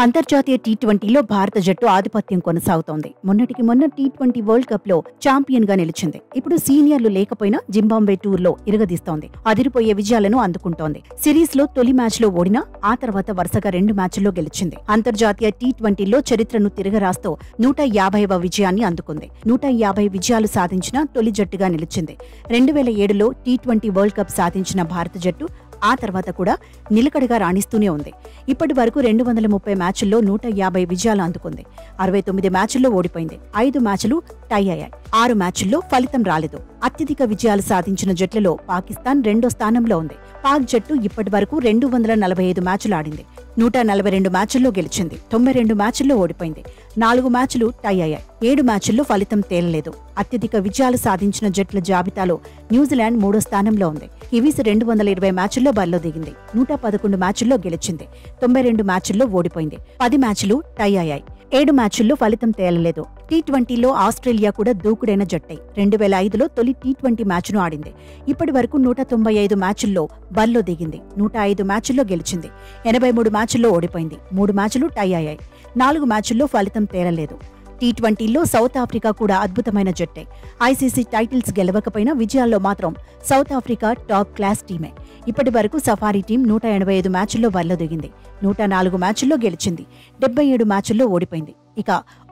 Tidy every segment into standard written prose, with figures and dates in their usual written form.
అంతర్జాతీయ టీ20లో భారత జట్టు ఆధిపత్యం కొనసాగుతోంది. మొన్నటికి మొన్న టీ20 వరల్డ్ కప్ లో ఛాంపియన్ గా నిలిచింది. ఇప్పుడు సీనియర్లు లేకపోయినా జింబాబ్వే టూర్లో ఇరగదీస్తోంది. అదిరిపోయే విజయాలను అందుకుంటోంది. సిరీస్ లో తొలి మ్యాచ్ లో ఓడినా ఆ తర్వాత వరుసగా 2 మ్యాచ్ల్లో గెలిచింది. అంతర్జాతీయ టీ20లో చరిత్రను తిరగరాస్తూ 150వ విజయాన్ని అందుకుంది. 150 విజయాలు సాధించిన తొలి జట్టుగా నిలిచింది. 2007లో టీ20 వరల్డ్ కప్ సాధించిన భారత జట్టు ఆ తర్వాత కూడా నిలకడగా రాణిస్తూనే ఉంది. ఇప్పటి వరకు 230 మ్యాచ్ల్లో 150 విజయాలు అందుకుంది. 69 మ్యాచ్ల్లో ఓడిపోయింది. 5 మ్యాచ్లు టై అయ్యాయి. 6 మ్యాచ్ల్లో ఫలితం రాలేదు. అత్యధిక విజయాలు సాధించిన జట్లలో పాకిస్తాన్ 2వ స్థానంలో ఉంది. పాక్ జట్టు ఇప్పటి వరకు 245 మ్యాచ్లు ఆడింది. 142 మ్యాచ్ల్లో గెలిచింది. 92 మ్యాచ్ల్లో ఓడిపోయింది. 4 మ్యాచ్లు టై అయ్యాయి. 7 మ్యాచ్ల్లో ఫలితం తేలలేదు. అత్యధిక విజయాలు సాధించిన జట్ల జాబితాలో న్యూజిలాండ్ 3వ స్థానంలో ఉంది. కివీస్ 220 మ్యాచ్ల్లో బరిలో దిగింది. 111 మ్యాచ్ల్లో గెలిచింది. 92 మ్యాచ్ల్లో ఓడిపోయింది. 10 మ్యాచ్లు టై అయ్యాయి. 7 మ్యాచ్ల్లో ఫలితం తేలలేదు. టీ20లో ఆస్ట్రేలియా కూడా దూకుడైన జట్టే. 2005లో తొలి టీ20 మ్యాచ్ను ఆడింది. ఇప్పటి వరకు 195 మ్యాచ్ల్లో బరిలో దిగింది. 105 మ్యాచ్ల్లో గెలిచింది. 83 మ్యాచ్ల్లో ఓడిపోయింది. 3 మ్యాచ్లు టై అయ్యాయి. 4 మ్యాచ్ల్లో ఫలితం తేలలేదు. టీ20లో సౌత్ ఆఫ్రికా కూడా అద్భుతమైన జట్టే. ఐసీసీ టైటిల్స్ గెలవకపోయినా విజయాల్లో మాత్రం సౌత్ ఆఫ్రికా టాప్ క్లాస్ టీమే. ఇప్పటి వరకు సఫారీ టీం 185 మ్యాచ్ల్లో బరిలో దిగింది. 104 మ్యాచ్ల్లో గెలిచింది. 77 మ్యాచ్ల్లో ఓడిపోయింది. ఇక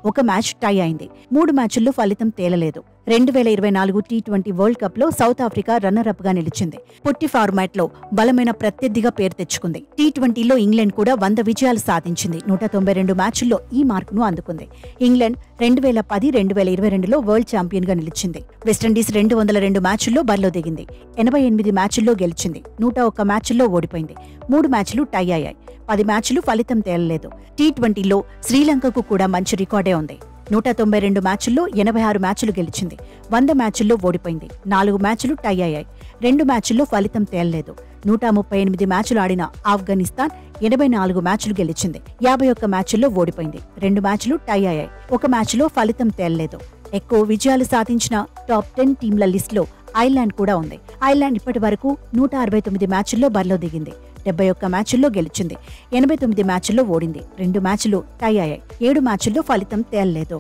1 మ్యాచ్ టై అయింది. 3 మ్యాచ్ల్లో ఫలితం తేలలేదు. 2024 టీ20 వరల్డ్ కప్ లో సౌత్ ఆఫ్రికా రన్నర్ అప్ గా నిలిచింది. పొట్టి ఫార్మాట్ లో బలమైన ప్రత్యర్థిగా పేరు తెచ్చుకుంది. టీ20లో ఇంగ్లాండ్ కూడా 100 విజయాలు సాధించింది. 192 మ్యాచ్ల్లో ఈ మార్కును అందుకుంది. ఇంగ్లాండ్ 2010, 2022లో వరల్డ్ ఛాంపియన్ గా నిలిచింది. వెస్టిండీస్ 202 మ్యాచ్ల్లో బరిలో దిగింది. 88 మ్యాచ్ల్లో గెలిచింది. 101 మ్యాచ్ల్లో ఓడిపోయింది. 3 మ్యాచ్లు టై అయ్యాయి. 10 మ్యాచ్లు ఫలితం తేలలేదు. టీ20లో శ్రీలంకకు కూడా మంచి రికార్డే ఉంది. 192 మ్యాచ్ల్లో 86 మ్యాచ్లు గెలిచింది. 100 మ్యాచ్ల్లో ఓడిపోయింది. 4 మ్యాచ్లు టై అయ్యాయి. 2 మ్యాచ్ల్లో ఫలితం తేలలేదు. 138 మ్యాచ్లు ఆడిన ఆఫ్ఘనిస్తాన్ 84 మ్యాచ్లు గెలిచింది. 51 మ్యాచ్ల్లో ఓడిపోయింది. 2 మ్యాచ్లు టై అయ్యాయి. 1 మ్యాచ్లో ఫలితం తేలలేదు. ఎక్కువ విజయాలు సాధించిన టాప్ 10 టీంల లిస్టులో ఐర్లాండ్ కూడా ఉంది. ఐర్లాండ్ ఇప్పటి వరకు 169 మ్యాచ్ల్లో బరిలో దిగింది. 71 మ్యాచ్ల్లో గెలిచింది. 89 మ్యాచ్ల్లో ఓడింది. 2 మ్యాచ్లు టై అయ్యాయి. 7 మ్యాచ్ల్లో ఫలితం తేలలేదు.